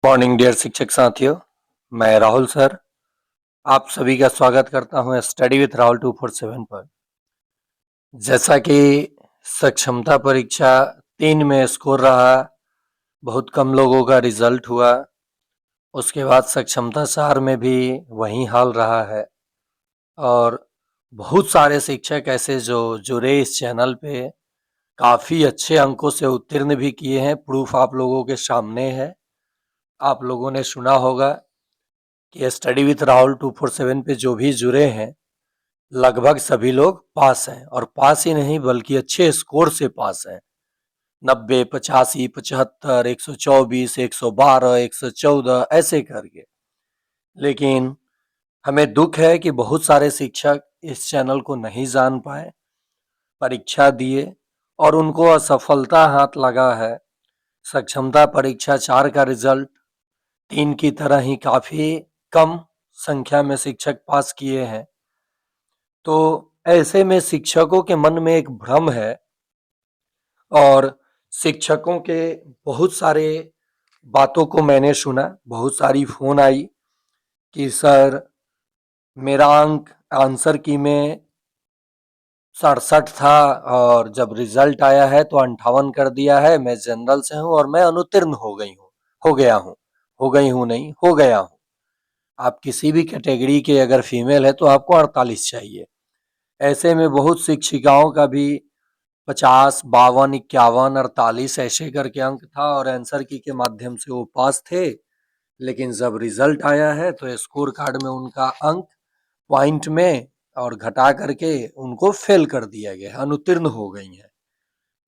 Morning dear शिक्षक साथियों, मैं राहुल सर आप सभी का स्वागत करता हूं स्टडी विथ राहुल 247 पर। जैसा कि सक्षमता परीक्षा 3 में स्कोर रहा, बहुत कम लोगों का रिजल्ट हुआ। उसके बाद सक्षमता 4 में भी वही हाल रहा है और बहुत सारे शिक्षक ऐसे जो जुड़े इस चैनल पे काफ़ी अच्छे अंकों से उत्तीर्ण भी किए हैं। प्रूफ आप लोगों के सामने है। आप लोगों ने सुना होगा कि स्टडी विथ राहुल 247 पे जो भी जुड़े हैं लगभग सभी लोग पास हैं, और पास ही नहीं बल्कि अच्छे स्कोर से पास हैं। 90, 85, 75, 124, 112, 114 ऐसे करके। लेकिन हमें दुख है कि बहुत सारे शिक्षक इस चैनल को नहीं जान पाए, परीक्षा दिए और उनको असफलता हाथ लगा है। सक्षमता परीक्षा 4 का रिजल्ट 3 की तरह ही काफ़ी कम संख्या में शिक्षक पास किए हैं। तो ऐसे में शिक्षकों के मन में एक भ्रम है और शिक्षकों के बहुत सारे बातों को मैंने सुना, बहुत सारी फ़ोन आई कि सर मेरा अंक आंसर की में 67 था और जब रिजल्ट आया है तो 58 कर दिया है। मैं जनरल से हूँ और मैं अनुत्तीर्ण हो गई हूँ, हो गया हूँ, हो गई हूँ नहीं, हो गया हूँ। आप किसी भी कैटेगरी के अगर फीमेल है तो आपको 48 चाहिए। ऐसे में बहुत शिक्षिकाओं का भी 50, 52, 51, 48 ऐसे करके अंक था और आंसर की के माध्यम से वो पास थे। लेकिन जब रिजल्ट आया है तो स्कोर कार्ड में उनका अंक पॉइंट में और घटा करके उनको फेल कर दिया गया है, अनुत्तीर्ण हो गई हैं।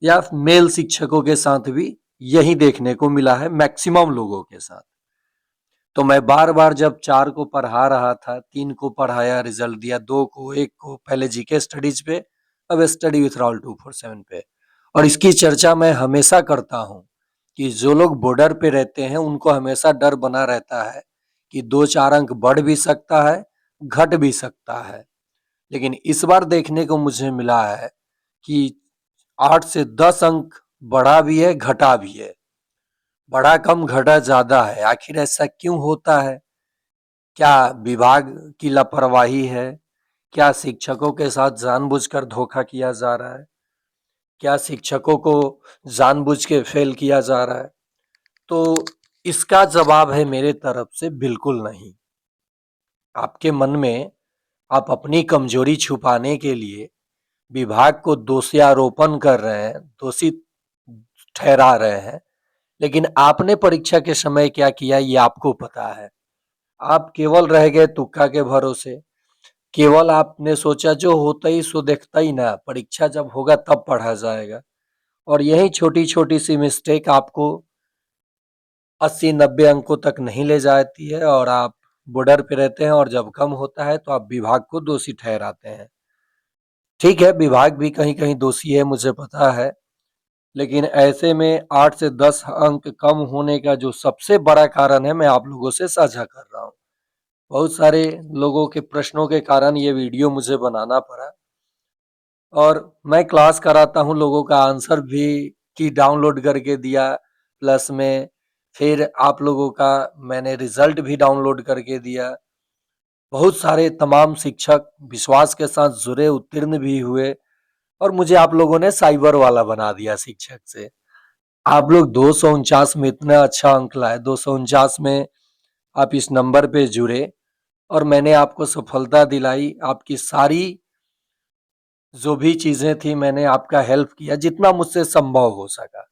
या मेल शिक्षकों के साथ भी यही देखने को मिला है, मैक्सिमम लोगों के साथ। तो मैं बार बार जब 4 को पढ़ा रहा था, 3 को पढ़ाया, रिजल्ट दिया, 2 को, 1 को, पहले जीके स्टडीज पे, अब स्टडी विथ राहुल 247 पे। और इसकी चर्चा मैं हमेशा करता हूँ कि जो लोग बॉर्डर पे रहते हैं उनको हमेशा डर बना रहता है कि 2-4 अंक बढ़ भी सकता है, घट भी सकता है। लेकिन इस बार देखने को मुझे मिला है कि 8 से 10 अंक बढ़ा भी है, घटा भी है। बढ़ा कम, घटा ज्यादा है। आखिर ऐसा क्यों होता है? क्या विभाग की लापरवाही है? क्या शिक्षकों के साथ जानबूझकर धोखा किया जा रहा है? क्या शिक्षकों को जानबूझ के फेल किया जा रहा है? तो इसका जवाब है मेरे तरफ से बिल्कुल नहीं। आपके मन में आप अपनी कमजोरी छुपाने के लिए विभाग को दोषारोपण कर रहे हैं, दोषी ठहरा रहे हैं। लेकिन आपने परीक्षा के समय क्या किया ये आपको पता है। आप केवल रह गए तुक्का के भरोसे। केवल आपने सोचा जो होता ही सो देखता ही ना, परीक्षा जब होगा तब पढ़ा जाएगा। और यही छोटी-छोटी सी मिस्टेक आपको 80-90 अंकों तक नहीं ले जाती है और आप बॉर्डर पे रहते हैं और जब कम होता है तो आप विभाग को दोषी ठहराते हैं। ठीक है, विभाग भी कहीं-कहीं दोषी है, मुझे पता है। लेकिन ऐसे में 8 से 10 अंक कम होने का जो सबसे बड़ा कारण है मैं आप लोगों से साझा कर रहा हूँ। बहुत सारे लोगों के प्रश्नों के कारण ये वीडियो मुझे बनाना पड़ा और मैं क्लास कराता हूँ, लोगों का आंसर भी की डाउनलोड करके दिया, प्लस में फिर आप लोगों का मैंने रिजल्ट भी डाउनलोड करके दिया। बहुत सारे तमाम शिक्षक विश्वास के साथ जुड़े, उत्तीर्ण भी हुए और मुझे आप लोगों ने साइबर वाला बना दिया शिक्षक से। आप लोग 249 में इतना अच्छा अंक लाए, 249 में आप इस नंबर पे जुड़े और मैंने आपको सफलता दिलाई। आपकी सारी जो भी चीजें थी मैंने आपका हेल्प किया जितना मुझसे संभव हो सका।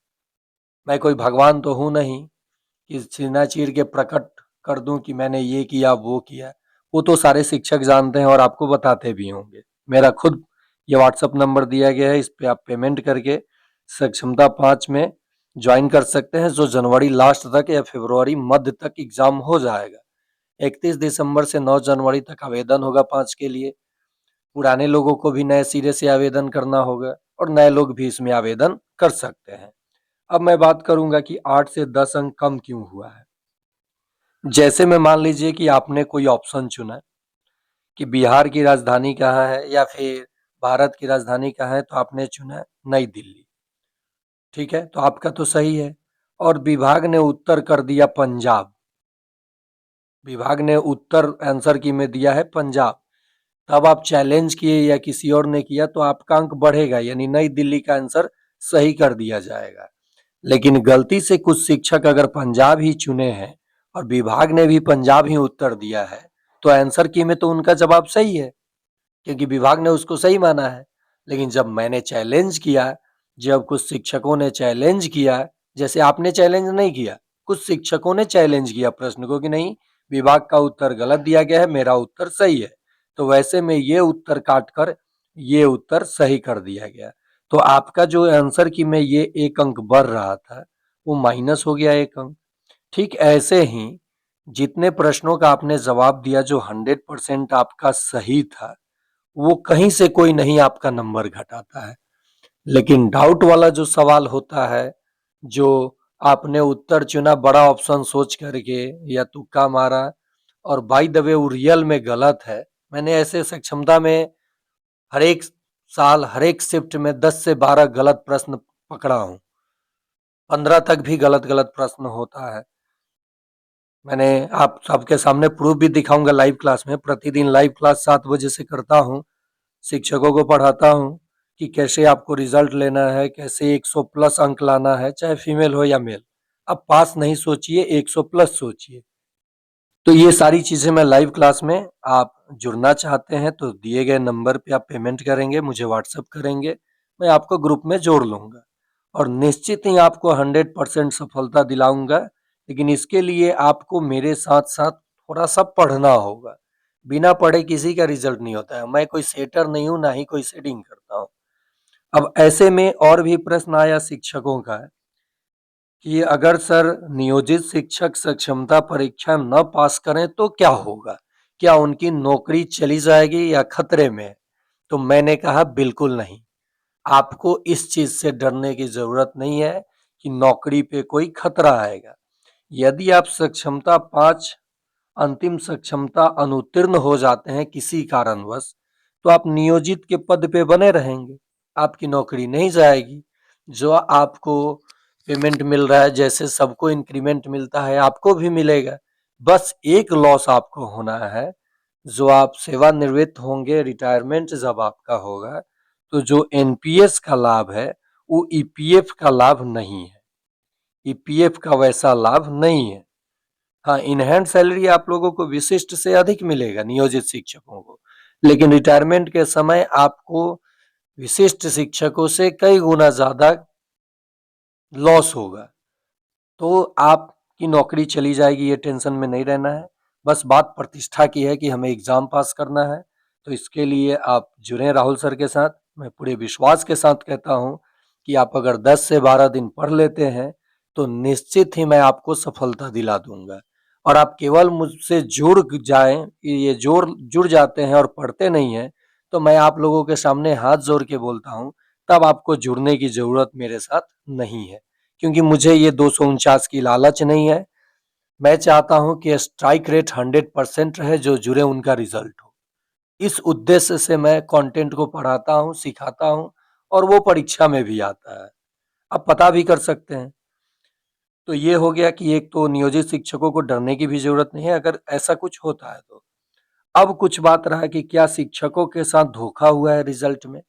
मैं कोई भगवान तो हूं नहीं कि सीना चीर के प्रकट कर दूं कि मैंने ये किया वो किया। वो तो सारे शिक्षक जानते हैं और आपको बताते भी होंगे। मेरा खुद ये व्हाट्सएप नंबर दिया गया है, इस पे आप पेमेंट करके सक्षमता 5 में ज्वाइन कर सकते हैं, जो जनवरी लास्ट तक या फरवरी मध्य तक एग्जाम हो जाएगा। 31 दिसंबर से 9 जनवरी तक आवेदन होगा 5 के लिए। पुराने लोगों को भी नए सिरे से आवेदन करना होगा और नए लोग भी इसमें आवेदन कर सकते हैं। अब मैं बात करूंगा कि 8 से 10 अंक कम क्यों हुआ है। जैसे में मान लीजिए कि आपने कोई ऑप्शन चुना कि बिहार की राजधानी कहाँ है या फिर भारत की राजधानी कहाँ है, तो आपने चुना नई दिल्ली। ठीक है, तो आपका तो सही है। और विभाग ने उत्तर कर दिया पंजाब, विभाग ने उत्तर आंसर की में दिया है पंजाब, तब आप चैलेंज किए या किसी और ने किया तो आपका अंक बढ़ेगा, यानी नई दिल्ली का आंसर सही कर दिया जाएगा। लेकिन गलती से कुछ शिक्षक अगर पंजाब ही चुने हैं और विभाग ने भी पंजाब ही उत्तर दिया है तो आंसर की में तो उनका जवाब सही है, क्योंकि विभाग ने उसको सही माना है। लेकिन जब मैंने चैलेंज किया, जब कुछ शिक्षकों ने चैलेंज किया, जैसे आपने चैलेंज नहीं किया, कुछ शिक्षकों ने चैलेंज किया प्रश्न को कि नहीं, विभाग का उत्तर गलत दिया गया है, मेरा उत्तर सही है, तो वैसे में ये उत्तर काटकर ये उत्तर सही कर दिया गया। तो आपका जो आंसर की में ये एक अंक बढ़ रहा था वो माइनस हो गया एक अंक। ठीक ऐसे ही जितने प्रश्नों का आपने जवाब दिया जो 100% आपका सही था, वो कहीं से कोई नहीं आपका नंबर घटाता है। लेकिन डाउट वाला जो सवाल होता है, जो आपने उत्तर चुना बड़ा ऑप्शन सोच करके या तुक्का मारा और बाय द वे वो रियल में गलत है। मैंने ऐसे सक्षमता में हर एक साल हर एक शिफ्ट में 10 से 12 गलत प्रश्न पकड़ा हूँ, 15 तक भी गलत गलत प्रश्न होता है। मैंने आप सबके सामने प्रूफ भी दिखाऊंगा लाइव क्लास में, प्रतिदिन लाइव क्लास 7 बजे से करता हूँ, शिक्षकों को पढ़ाता हूँ कि कैसे आपको रिजल्ट लेना है, कैसे 100 प्लस अंक लाना है, चाहे फीमेल हो या मेल। अब पास नहीं सोचिए, 100 प्लस सोचिए। तो ये सारी चीजें मैं लाइव क्लास में, आप जुड़ना चाहते हैं तो दिए गए नंबर पे आप पेमेंट करेंगे, मुझे व्हाट्सएप करेंगे, मैं आपको ग्रुप में जोड़ लूंगा और निश्चित ही आपको 100% सफलता दिलाऊंगा। लेकिन इसके लिए आपको मेरे साथ साथ थोड़ा सा पढ़ना होगा। बिना पढ़े किसी का रिजल्ट नहीं होता है। मैं कोई सेटर नहीं हूं, ना ही कोई सेटिंग करता हूं। अब ऐसे में और भी प्रश्न आया शिक्षकों का कि अगर सर नियोजित शिक्षक सक्षमता परीक्षा न पास करें तो क्या होगा, क्या उनकी नौकरी चली जाएगी या खतरे में है? तो मैंने कहा बिल्कुल नहीं, आपको इस चीज से डरने की जरूरत नहीं है कि नौकरी पे कोई खतरा आएगा। यदि आप सक्षमता 5 अंतिम सक्षमता अनुत्तीर्ण हो जाते हैं किसी कारणवश, तो आप नियोजित के पद पे बने रहेंगे, आपकी नौकरी नहीं जाएगी। जो आपको पेमेंट मिल रहा है, जैसे सबको इंक्रीमेंट मिलता है आपको भी मिलेगा। बस एक लॉस आपको होना है, जो आप सेवानिवृत्त होंगे, रिटायरमेंट जब आपका होगा, तो जो एनपीएस का लाभ है वो ईपीएफ का लाभ नहीं है, ईपीएफ का वैसा लाभ नहीं है। हाँ, इन हैंड सैलरी आप लोगों को विशिष्ट से अधिक मिलेगा नियोजित शिक्षकों को, लेकिन रिटायरमेंट के समय आपको विशिष्ट शिक्षकों से कई गुना ज्यादा लॉस होगा। तो आपकी नौकरी चली जाएगी, ये टेंशन में नहीं रहना है। बस बात प्रतिष्ठा की है कि हमें एग्जाम पास करना है, तो इसके लिए आप जुड़े राहुल सर के साथ। मैं पूरे विश्वास के साथ कहता हूँ कि आप अगर 10 से 12 दिन पढ़ लेते हैं तो निश्चित ही मैं आपको सफलता दिला दूंगा। और आप केवल मुझसे जुड़ जाएं, ये जुड़ जाते हैं और पढ़ते नहीं हैं, तो मैं आप लोगों के सामने हाथ जोड़ के बोलता हूँ, तब आपको जुड़ने की जरूरत मेरे साथ नहीं है, क्योंकि मुझे ये 249 की लालच नहीं है। मैं चाहता हूं कि स्ट्राइक रेट 100% रहे, जो जुड़े उनका रिजल्ट हो। इस उद्देश्य से मैं कंटेंट को पढ़ाता हूं, सिखाता हूं और वो परीक्षा में भी आता है। आप पता भी कर सकते हैं। तो ये हो गया कि एक तो नियोजित शिक्षकों को डरने की भी जरूरत नहीं है अगर ऐसा कुछ होता है तो। अब कुछ बात रहा कि क्या शिक्षकों के साथ धोखा हुआ है रिजल्ट में,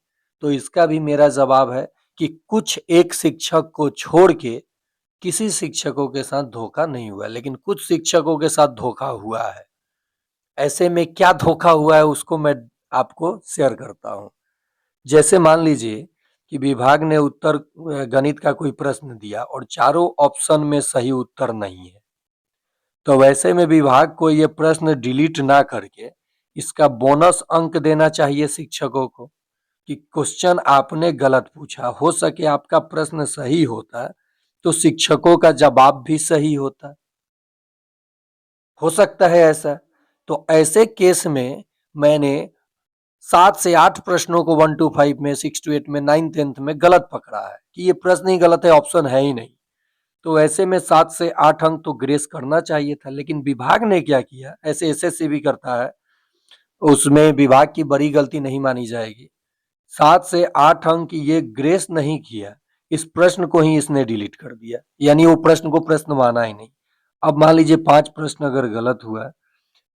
तो इसका भी मेरा जवाब है कि कुछ एक शिक्षक को छोड़ के किसी शिक्षकों के साथ धोखा नहीं हुआ, लेकिन कुछ शिक्षकों के साथ धोखा हुआ है। ऐसे में क्या धोखा हुआ है उसको मैं आपको शेयर करता हूं। जैसे मान लीजिए कि विभाग ने उत्तर गणित का कोई प्रश्न दिया और चारों ऑप्शन में सही उत्तर नहीं है, तो वैसे में विभाग को ये प्रश्न डिलीट ना करके इसका बोनस अंक देना चाहिए शिक्षकों को कि क्वेश्चन आपने गलत पूछा, हो सके आपका प्रश्न सही होता तो शिक्षकों का जवाब भी सही होता। हो सकता है ऐसा। तो ऐसे केस में मैंने 7 से 8 प्रश्नों को 1 to 5 में, 6 to 8 में, 9 10th में गलत पकड़ा है कि ये प्रश्न ही गलत है, ऑप्शन है ही नहीं। तो ऐसे में 7 से 8 अंक तो ग्रेस करना चाहिए था, लेकिन विभाग ने क्या किया, ऐसे एसएससी भी करता है, उसमें विभाग की बड़ी गलती नहीं मानी जाएगी। 7 से 8 अंक ये ग्रेस नहीं किया, इस प्रश्न को ही इसने डिलीट कर दिया, यानी वो प्रश्न को प्रश्न माना ही नहीं। अब मान लीजिए 5 प्रश्न अगर गलत हुआ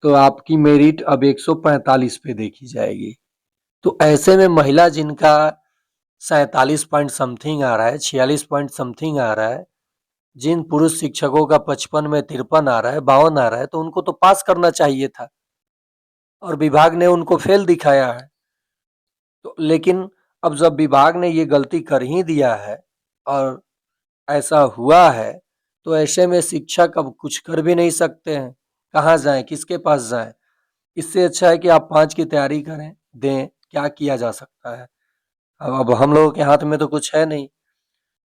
तो आपकी मेरिट अब 145 पे देखी जाएगी। तो ऐसे में महिला जिनका 47 पॉइंट समथिंग आ रहा है, 46 पॉइंट समथिंग आ रहा है, जिन पुरुष शिक्षकों का 55 में 53 आ रहा है, 52 आ रहा है, तो उनको तो पास करना चाहिए था और विभाग ने उनको फेल दिखाया है। तो लेकिन अब जब विभाग ने ये गलती कर ही दिया है और ऐसा हुआ है, तो ऐसे में शिक्षक अब कुछ कर भी नहीं सकते हैं। कहाँ जाएँ, किसके पास जाएँ? इससे अच्छा है कि आप 5 की तैयारी करें, दें, क्या किया जा सकता है? अब हम लोगों के हाथ में तो कुछ है नहीं।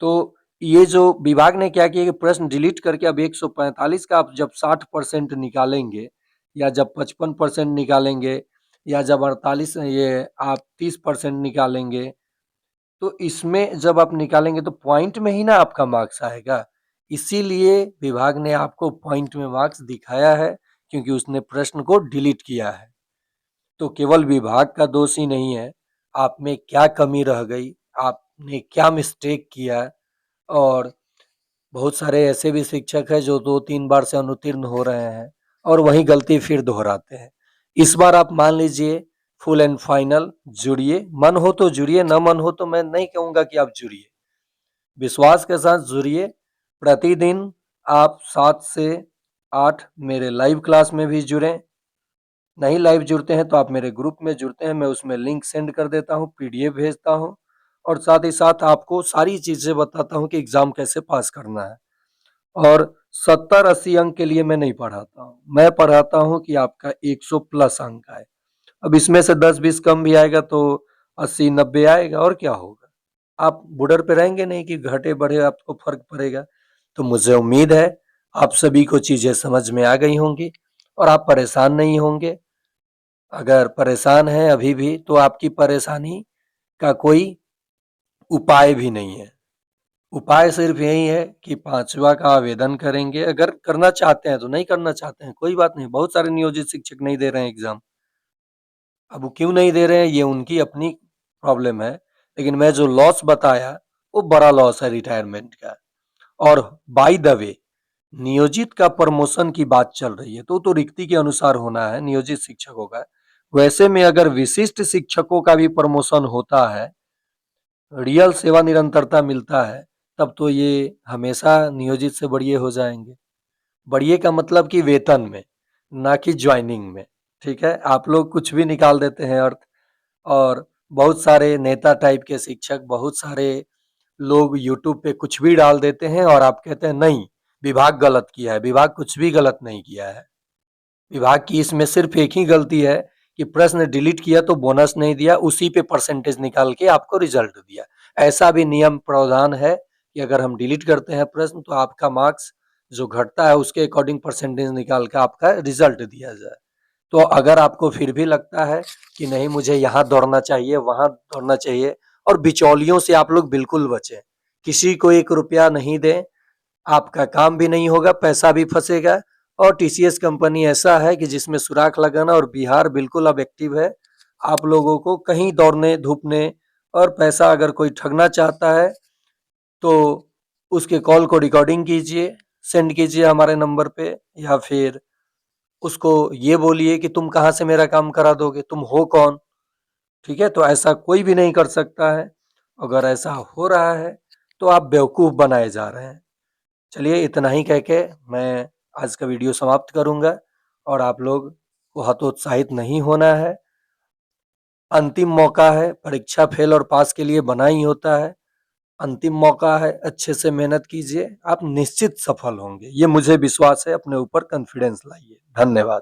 तो ये जो विभाग ने क्या किया कि प्रश्न डिलीट करके अब 145 का आप जब 60% निकालेंगे या जब 55% निकालेंगे या जब 48 ये आप 30% निकालेंगे, तो इसमें जब आप निकालेंगे तो पॉइंट में ही ना आपका मार्क्स आएगा। इसीलिए विभाग ने आपको पॉइंट में मार्क्स दिखाया है, क्योंकि उसने प्रश्न को डिलीट किया है। तो केवल विभाग का दोष ही नहीं है, आप में क्या कमी रह गई, आपने क्या मिस्टेक किया, और बहुत सारे ऐसे भी शिक्षक हैं जो 2-3 बार से अनुत्तीर्ण हो रहे हैं और वही गलती फिर दोहराते हैं। इस बार आप मान लीजिए फुल एंड फाइनल जुड़िए, मन हो तो जुड़िए, न मन हो तो मैं नहीं कहूँगा कि आप जुड़िए। विश्वास के साथ जुड़िए, प्रतिदिन आप 7 से 8 मेरे लाइव क्लास में भी जुड़ें। नहीं लाइव जुड़ते हैं तो आप मेरे ग्रुप में जुड़ते हैं, मैं उसमें लिंक सेंड कर देता हूँ, पीडीएफ भेजता हूँ और साथ ही साथ आपको सारी चीज़ें बताता हूँ कि एग्ज़ाम कैसे पास करना है। और 70-80 अंक के लिए मैं नहीं पढ़ाता हूँ, मैं पढ़ाता हूँ कि आपका 100 प्लस अंक आए। अब इसमें से 10-20 कम भी आएगा तो 80-90 आएगा और क्या होगा? आप बॉर्डर पे रहेंगे नहीं कि घटे-बढ़े आपको फ़र्क पड़ेगा। तो मुझे उम्मीद है आप सभी को चीज़ें समझ में आ गई होंगी और आप परेशान नहीं होंगे। अगर परेशान हैं अभी भी तो आपकी परेशानी का कोई उपाय भी नहीं है। उपाय सिर्फ यही है कि 5वां का आवेदन करेंगे, अगर करना चाहते हैं तो, नहीं करना चाहते हैं कोई बात नहीं, बहुत सारे नियोजित शिक्षक नहीं दे रहे हैं एग्ज़ाम। अब वो क्यों नहीं दे रहे हैं ये उनकी अपनी प्रॉब्लम है, लेकिन मैं जो लॉस बताया वो बड़ा लॉस है रिटायरमेंट का। और बाय द वे नियोजित का प्रमोशन की बात चल रही है तो रिक्ति के अनुसार होना है नियोजित शिक्षकों का। वैसे में अगर विशिष्ट शिक्षकों का भी प्रमोशन होता है, रियल सेवा निरंतरता मिलता है, तब तो ये हमेशा नियोजित से बढ़िया हो जाएँगे। बढ़िया का मतलब कि वेतन में, ना कि जॉइनिंग में, ठीक है? आप लोग कुछ भी निकाल देते हैं अर्थ, और बहुत सारे नेता टाइप के शिक्षक, बहुत सारे लोग यूट्यूब पे कुछ भी डाल देते हैं और आप कहते हैं नहीं, विभाग गलत किया है। विभाग कुछ भी गलत नहीं किया है। विभाग की इसमें सिर्फ एक ही गलती है कि प्रश्न डिलीट किया तो बोनस नहीं दिया, उसी पे परसेंटेज निकाल के आपको रिजल्ट दिया। ऐसा भी नियम प्रावधान है कि अगर हम डिलीट करते हैं प्रश्न तो आपका मार्क्स जो घटता है उसके अकॉर्डिंग परसेंटेज निकाल के आपका रिजल्ट दिया जाए। तो अगर आपको फिर भी लगता है कि नहीं मुझे यहाँ दौड़ना चाहिए, वहाँ दौड़ना चाहिए, और बिचौलियों से आप लोग बिल्कुल बचें। किसी को 1 रुपया नहीं दें, आपका काम भी नहीं होगा, पैसा भी फँसेगा। और टीसीएस कंपनी ऐसा है कि जिसमें सुराख लगाना, और बिहार बिल्कुल अब एक्टिव है। आप लोगों को कहीं दौड़ने, धूपने और पैसा अगर कोई ठगना चाहता है तो उसके कॉल को रिकॉर्डिंग कीजिए, सेंड कीजिए हमारे नंबर पे, या फिर उसको ये बोलिए कि तुम कहाँ से मेरा काम करा दोगे, तुम हो कौन? ठीक है? तो ऐसा कोई भी नहीं कर सकता है। अगर ऐसा हो रहा है तो आप बेवकूफ़ बनाए जा रहे हैं। चलिए इतना ही कह के मैं आज का वीडियो समाप्त करूँगा, और आप लोग को हतोत्साहित नहीं होना है। अंतिम मौका है, परीक्षा फेल और पास के लिए बना ही होता है। अंतिम मौका है, अच्छे से मेहनत कीजिए, आप निश्चित सफल होंगे। ये मुझे विश्वास है, अपने ऊपर कॉन्फिडेंस लाइए। धन्यवाद।